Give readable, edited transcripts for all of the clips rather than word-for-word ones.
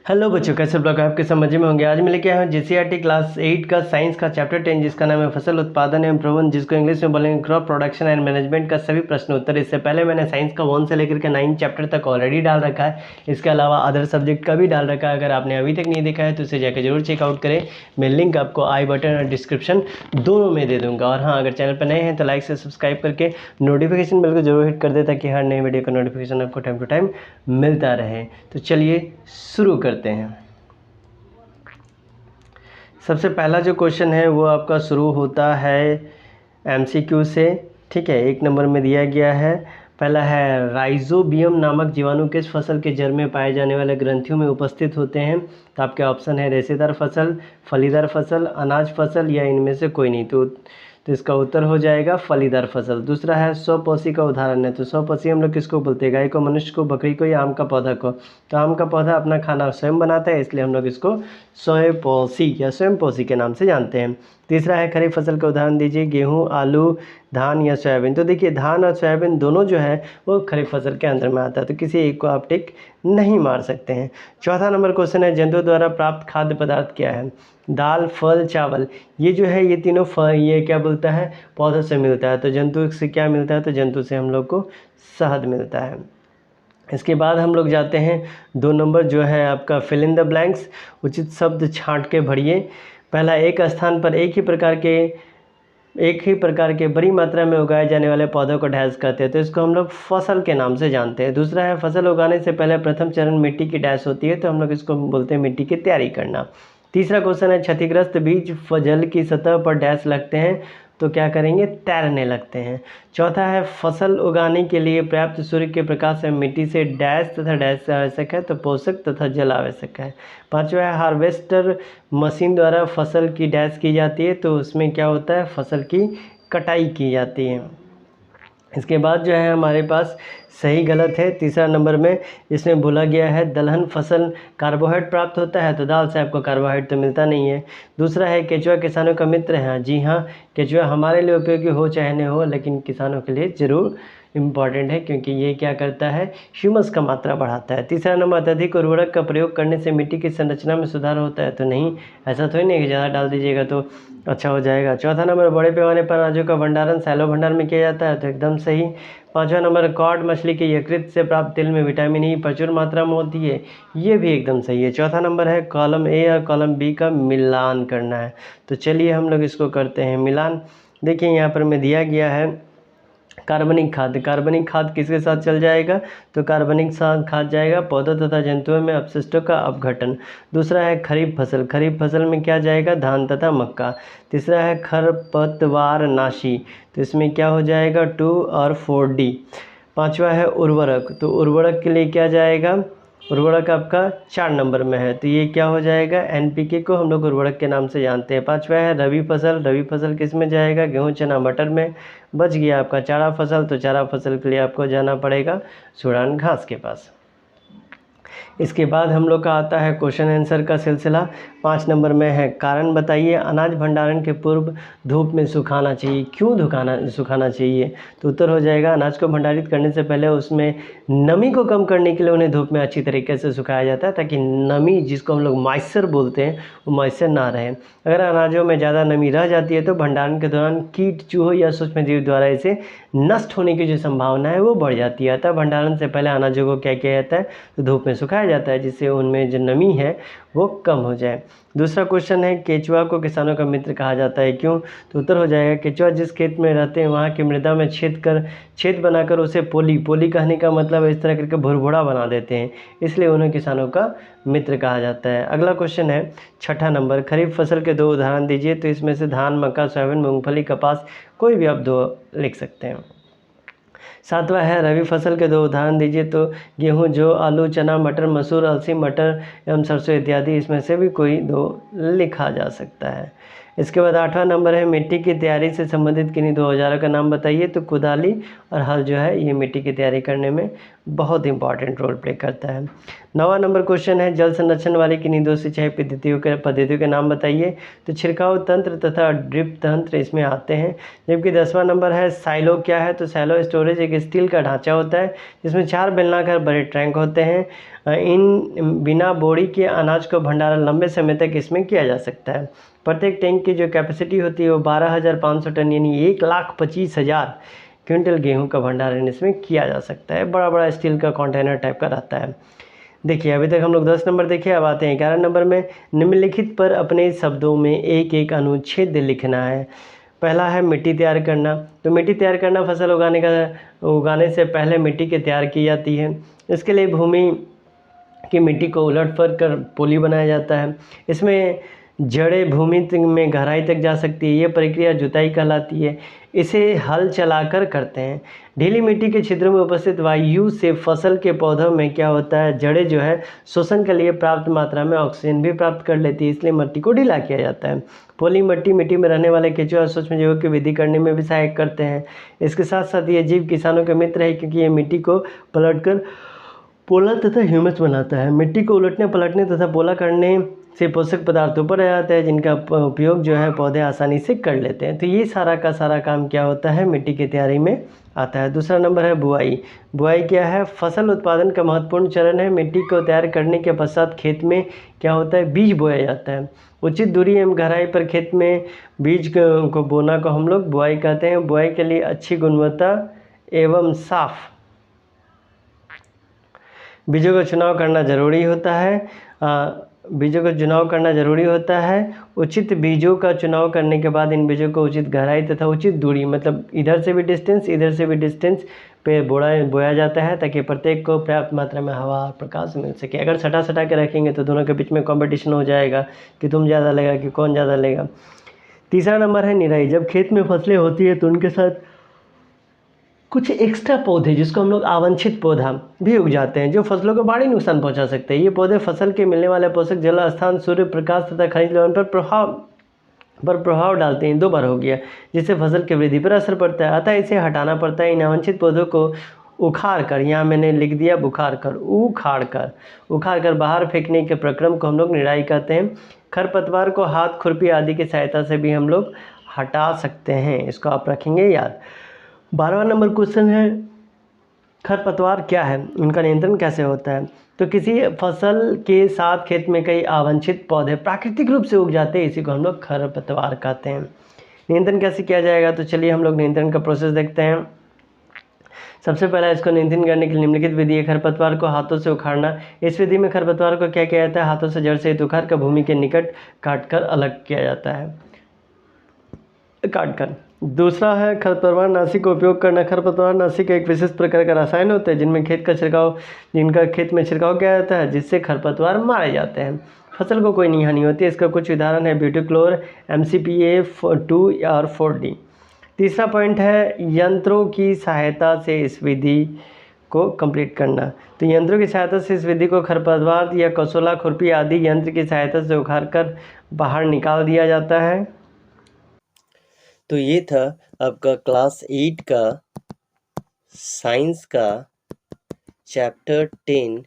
Hello बच्चों, कैसे blog आपके समझ में होंगे। आज मैं लेके आया हूँ जीसीईआरटी क्लास 8 का साइंस का चैप्टर 10 जिसका नाम है फसल उत्पादन एवं प्रबंधन, जिसको इंग्लिश में बोलेंगे क्रॉप प्रोडक्शन एंड मैनेजमेंट का सभी प्रश्न उत्तर। इससे पहले मैंने साइंस का 1 से लेकर के 9 चैप्टर तक ऑलरेडी डाल रखा है। इसके अलावा अदर सब्जेक्ट का भी डाल रखा है। अगर आपने अभी तक नहीं देखा है तो इसे जाकर जरूर चेकआउट करें। मैं लिंक आपको आई बटन और डिस्क्रिप्शन दोनों में दे दूँगा। और हाँ, अगर चैनल पर नए हैं तो लाइक से सब्सक्राइब करके नोटिफिकेशन बेल को जरूर हिट कर दे ताकि हर नई वीडियो का नोटिफिकेशन आपको टाइम टू टाइम मिलता रहे। तो चलिए शुरू करते हैं। सबसे पहला जो क्वेश्चन है वो आपका शुरू होता है एमसीक्यू से। ठीक है, 1 नंबर में दिया गया है। पहला है राइजोबियम नामक जीवाणु किस फसल के जड़ में पाए जाने वाले ग्रंथियों में उपस्थित होते हैं। तो आपके ऑप्शन है रेशेदार फसल, फलीदार फसल, अनाज फसल या इनमें से कोई नहीं। तो इसका उत्तर हो जाएगा फलीदार फसल। दूसरा है स्वपोषी का उदाहरण है। तो स्वपोषी हम लोग किसको बोलते हैं, गाय को, मनुष्य को, बकरी को या आम का पौधा को। तो आम का पौधा अपना खाना स्वयं बनाता है, इसलिए हम लोग इसको स्वयंपोषी या स्वयंपोषी के नाम से जानते हैं। तीसरा है खरीफ फसल का उदाहरण दीजिए, गेहूँ, आलू, धान या सोयाबीन। तो देखिए धान और सोयाबीन दोनों जो है वो खरीफ फसल के अंदर में आता है, तो किसी एक को आप टिक नहीं मार सकते हैं। चौथा नंबर क्वेश्चन है जंतुओं द्वारा प्राप्त खाद्य पदार्थ क्या है। दाल, फल, चावल, ये जो है ये तीनों फल ये क्या बोलता है, पौधों से मिलता है। तो जंतु से क्या मिलता है, तो जंतु से हम लोग को शहद मिलता है। इसके बाद हम लोग जाते हैं 2 नंबर जो है आपका फिल इन द ब्लैंक्स, उचित शब्द छांट के भरिए। पहला, एक स्थान पर एक ही प्रकार के बड़ी मात्रा में उगाए जाने वाले पौधों को डैश कहते हैं, तो इसको हम लोग फसल के नाम से जानते हैं। दूसरा है फसल उगाने से पहले प्रथम चरण मिट्टी की डैश होती है, तो हम लोग इसको बोलते हैं मिट्टी की तैयारी करना। तीसरा क्वेश्चन है क्षतिग्रस्त बीज जल की सतह पर डैश लगते हैं, तो क्या करेंगे, तैरने लगते हैं। चौथा है फसल उगाने के लिए पर्याप्त सूर्य के प्रकाश में मिट्टी से डैश तथा डैश आवश्यक है, तो पोषक तथा जल आवश्यक है। पांचवा है हार्वेस्टर मशीन द्वारा फसल की डैश की जाती है, तो उसमें क्या होता है, फसल की कटाई की जाती है। इसके बाद जो है हमारे पास सही गलत है। तीसरा नंबर में इसमें बोला गया है दलहन फसल कार्बोहाइड्रेट प्राप्त होता है, तो दाल से आपको कार्बोहाइड्रेट तो मिलता नहीं है। दूसरा है केचुआ किसानों का मित्र है। जी हाँ, केचुआ हमारे लिए उपयोगी हो चाहे नहीं हो, लेकिन किसानों के लिए ज़रूर इम्पॉर्टेंट है, क्योंकि ये क्या करता है, ह्यूमस का मात्रा बढ़ाता है। तीसरा नंबर अत्यधिक उर्वरक का प्रयोग करने से मिट्टी की संरचना में सुधार होता है, तो नहीं, ऐसा थोड़ी नहीं कि ज़्यादा डाल दीजिएगा तो अच्छा हो जाएगा। चौथा नंबर बड़े पैमाने पर अनाजों का भंडारण सैलो भंडार में किया जाता है, तो एकदम सही। पांचवा नंबर कॉड मछली के यकृत से प्राप्त तेल में विटामिन ई प्रचुर मात्रा में होती है, ये भी एकदम सही है। चौथा नंबर है कॉलम ए और कॉलम बी का मिलान करना है, तो चलिए हम लोग इसको करते हैं मिलान। देखिए यहाँ पर में दिया गया है कार्बनिक खाद। कार्बनिक खाद किसके साथ चल जाएगा, तो कार्बनिक साथ खाद जाएगा पौधों तथा जंतुओं में अपशिष्टों का अपघटन। दूसरा है खरीफ फसल। खरीफ फसल में क्या जाएगा, धान तथा मक्का। तीसरा है खरपतवार नाशी, तो इसमें क्या हो जाएगा 2 और 4D। पांचवा है उर्वरक, तो उर्वरक के लिए क्या जाएगा, उर्वरक आपका 4 नंबर में है, तो ये क्या हो जाएगा, NPK को हम लोग उर्वरक के नाम से जानते हैं। पांचवा है रबी फसल। रबी फसल किस में जाएगा, गेहूं, चना, मटर में। बच गया आपका चारा फसल, तो चारा फसल के लिए आपको जाना पड़ेगा सुड़ान घास के पास। इसके बाद हम लोग का आता है क्वेश्चन आंसर का सिलसिला। 5 नंबर में है कारण बताइए, अनाज भंडारण के पूर्व धूप में सुखाना चाहिए। क्यों सुखाना चाहिए, तो उत्तर हो जाएगा अनाज को भंडारित करने से पहले उसमें नमी को कम करने के लिए उन्हें धूप में अच्छी तरीके से सुखाया जाता है, ताकि नमी, जिसको हम लोग मॉइस्चर बोलते हैं, वो मॉइस्चर ना रहे। अगर अनाजों में ज़्यादा नमी रह जाती है तो भंडारण के दौरान कीट, चूहों या सूक्ष्मजीव द्वारा इसे नष्ट होने की जो संभावना है वो बढ़ जाती है। अतः भंडारण से पहले अनाजों को क्या किया जाता है, तो धूप में सुखाया जाता है, जिससे उनमें जो नमी है वो कम हो जाए। दूसरा क्वेश्चन है केचुआ को किसानों का मित्र कहा जाता है, क्यों, तो उत्तर हो जाएगा केचुआ जिस खेत में रहते हैं वहाँ की मृदा में छेद बनाकर उसे पोली कहने का मतलब इस तरह करके भुरभुरा बना देते हैं, इसलिए उन्हें किसानों का मित्र कहा जाता है। अगला क्वेश्चन है 6ठा नंबर, खरीफ फसल के 2 उदाहरण दीजिए। तो इसमें से धान, मक्का, सोयाबीन, मूंगफली, कपास, कोई भी आप 2 लिख सकते हैं। 7वां है रबी फसल के 2 उदाहरण दीजिए। तो गेहूं, जौ, आलू, चना, मटर, मसूर, अलसी, मटर एवं सरसों इत्यादि, इसमें से भी कोई 2 लिखा जा सकता है। इसके बाद 8वां नंबर है मिट्टी की तैयारी से संबंधित किन्हीं 2 औजारों का नाम बताइए। तो कुदाली और हल जो है ये मिट्टी की तैयारी करने में बहुत इंपॉर्टेंट रोल प्ले करता है। 9वां नंबर क्वेश्चन है जल संरक्षण वाली किन्हीं 2 सिंचाई पद्धतियों के नाम बताइए। तो छिड़काव तंत्र तथा ड्रिप तंत्र इसमें आते हैं। जबकि 10वां नंबर है साइलो क्या है। तो साइलो स्टोरेज एक स्टील का ढांचा होता है जिसमें 4 बेलनाकार बड़े टैंक होते हैं। इन बिना बोरी के अनाज को भंडारण लंबे समय तक इसमें किया जा सकता है। प्रत्येक टैंक की जो कैपेसिटी होती है वो 12,500 टन यानी 1,25,000 क्विंटल गेहूं का भंडारण इसमें किया जा सकता है। बड़ा बड़ा स्टील का कंटेनर टाइप का रहता है। देखिए अभी तक हम लोग 10 नंबर देखे, अब आते हैं 11 नंबर में। निम्नलिखित पर अपने शब्दों में एक एक अनुच्छेद लिखना है। पहला है मिट्टी तैयार करना। तो मिट्टी तैयार करना फसल उगाने से पहले मिट्टी की तैयार की जाती है। इसके लिए भूमि की मिट्टी को उलट पलट कर पोली बनाया जाता है। इसमें जड़ें भूमि में गहराई तक जा सकती है। ये प्रक्रिया जुताई कहलाती है। इसे हल चलाकर करते हैं। ढीली मिट्टी के छिद्रों में उपस्थित वायु से फसल के पौधों में क्या होता है, जड़ें जो है शोषण के लिए पर्याप्त मात्रा में ऑक्सीजन भी प्राप्त कर लेती है, इसलिए मिट्टी को ढीला किया जाता है। पोली मिट्टी में रहने वाले केंचुए और सूक्ष्म जीवों की वृद्धि करने में भी सहायक करते हैं। इसके साथ साथ ये जीव किसानों के मित्र है क्योंकि ये मिट्टी को पलटकर पोला तथा ह्यूमस बनाता है। मिट्टी को उलटने पलटने तथा पोला करने से पोषक पदार्थ ऊपर आ जाता है जिनका उपयोग जो है पौधे आसानी से कर लेते हैं। तो ये सारा का सारा काम क्या होता है, मिट्टी की तैयारी में आता है। दूसरा नंबर है बुआई। बुआई क्या है, फसल उत्पादन का महत्वपूर्ण चरण है। मिट्टी को तैयार करने के पश्चात खेत में क्या होता है, बीज बोया जाता है। उचित दूरी एवं गहराई पर खेत में बीज को बोना को हम लोग बुआई कहते हैं। बुआई के लिए अच्छी गुणवत्ता एवं साफ बीजों का चुनाव करना ज़रूरी होता है। बीजों का चुनाव करना ज़रूरी होता है। उचित बीजों का चुनाव करने के बाद इन बीजों को उचित गहराई तथा उचित दूरी, मतलब इधर से भी डिस्टेंस इधर से भी डिस्टेंस पे बोया जाता है ताकि प्रत्येक को पर्याप्त मात्रा में हवा और प्रकाश मिल सके। अगर सटा के रखेंगे तो दोनों के बीच में कंपटीशन हो जाएगा कि तुम ज़्यादा लेगा कि कौन ज़्यादा लेगा। तीसरा नंबर है निराई। जब खेत में फसलें होती है तो उनके साथ कुछ एक्स्ट्रा पौधे जिसको हम लोग अवांछित पौधा भी उग जाते हैं जो फसलों को भारी नुकसान पहुंचा सकते हैं। ये पौधे फसल के मिलने वाले पोषक, जल स्थान, सूर्य प्रकाश तथा खनिज लवण पर प्रभाव डालते हैं। 2 बार हो गया, जिससे फसल की वृद्धि पर असर पड़ता है। अतः इसे हटाना पड़ता है। इन अवांछित पौधों को उखाड़ कर, यहाँ मैंने लिख दिया उखाड़ कर बाहर फेंकने के प्रक्रम को हम लोग निराई कहते हैं। खरपतवार को हाथ, खुरपी आदि की सहायता से भी हम लोग हटा सकते हैं, इसको आप रखेंगे याद। 12वां नंबर क्वेश्चन है खरपतवार क्या है, उनका नियंत्रण कैसे होता है। तो किसी फसल के साथ खेत में कई अवांछित पौधे प्राकृतिक रूप से उग जाते हैं, इसी को हम लोग खरपतवार कहते हैं। नियंत्रण कैसे किया जाएगा, तो चलिए हम लोग नियंत्रण का प्रोसेस देखते हैं। सबसे पहला इसको नियंत्रण करने के लिए निम्नलिखित विधि है। खरपतवार को हाथों से उखाड़ना। इस विधि में खरपतवार को क्या किया जाता है, हाथों से जड़ सहित उखाड़ कर भूमि के निकट काटकर अलग किया जाता है, काटकर। दूसरा है खरपतवार नाशी का उपयोग करना। खरपतवार नाशी का एक विशेष प्रकार का रसायन होता है जिनका खेत में छिड़काव किया जाता है, जिससे खरपतवार मारे जाते हैं, फसल को कोई नहीं हानि होती है। इसका कुछ उदाहरण है ब्यूटीक्लोर, MCPA2 और 4D। तीसरा पॉइंट है यंत्रों की सहायता से इस विधि को कंप्लीट करना। तो यंत्रों की सहायता से इस विधि को खरपतवार या कसोला, खुरपी आदि यंत्र की सहायता से उखाड़ कर बाहर निकाल दिया जाता है। तो ये था आपका क्लास 8 का साइंस का चैप्टर 10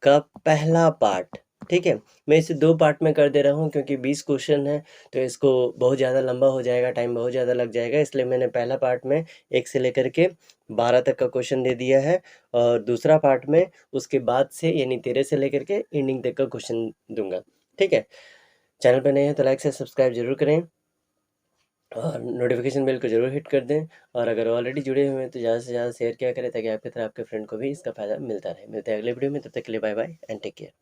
का पहला पार्ट। ठीक है, मैं इसे 2 पार्ट में कर दे रहा हूँ क्योंकि 20 क्वेश्चन है तो इसको बहुत ज़्यादा लंबा हो जाएगा, टाइम बहुत ज़्यादा लग जाएगा, इसलिए मैंने पहला पार्ट में 1 से लेकर के 12 तक का क्वेश्चन दे दिया है और दूसरा पार्ट में उसके बाद से यानी 13 से लेकर के एंडिंग तक का क्वेश्चन दूंगा। ठीक है, चैनल पर नए हैं तो लाइक से सब्सक्राइब जरूर करें और नोटिफिकेशन बेल को जरूर हिट कर दें। और अगर ऑलरेडी जुड़े हुए हैं तो ज़्यादा से ज़्यादा शेयर किया करें ताकि आपकी तरह आपके फ्रेंड को भी इसका फ़ायदा मिलता रहे। मिलते हैं अगले वीडियो में, तब तक के लिए bye bye and take care.